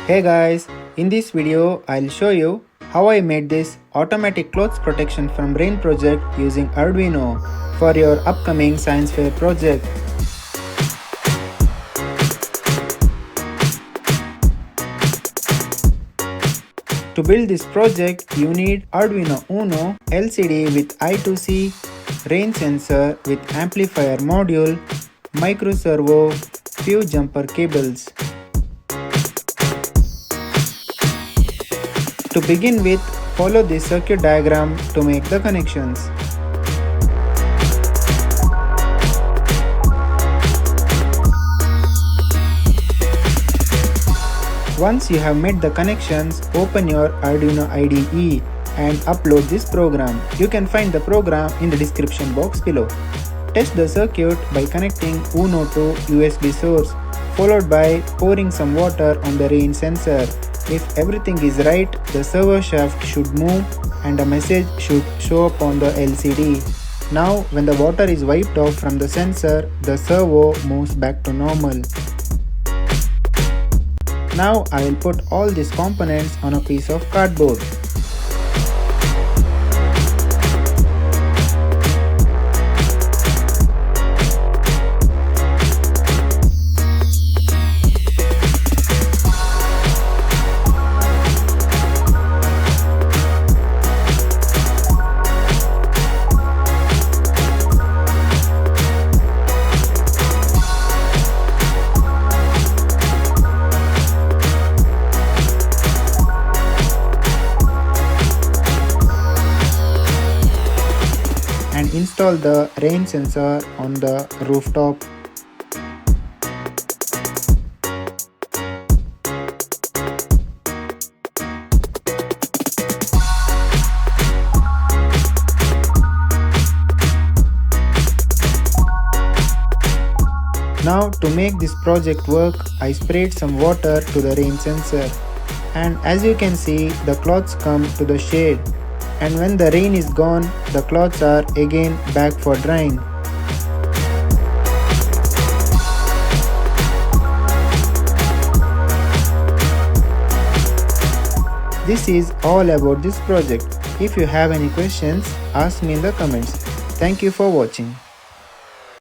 Hey guys, in this video I'll show you how I made this automatic clothes protection from rain project using Arduino for your upcoming science fair project. To build this project, you need Arduino Uno, LCD with I2C, rain sensor with amplifier module, micro servo, few jumper cables. To begin with, follow this circuit diagram to make the connections. Once you have made the connections, open your Arduino IDE and upload this program. You can find the program in the description box below. Test the circuit by connecting Uno to USB source, followed by pouring some water on the rain sensor. If everything is right, the servo shaft should move and a message should show up on the LCD. Now, when the water is wiped off from the sensor, the servo moves back to normal. Now I will put all these components on a piece of cardboard. And install the rain sensor on the rooftop. Now to make this project work, I sprayed some water to the rain sensor, and as you can see, the cloths come to the shade. And when the rain is gone, the cloths are again back for drying. This is all about this project. If you have any questions, ask me in the comments. Thank you for watching.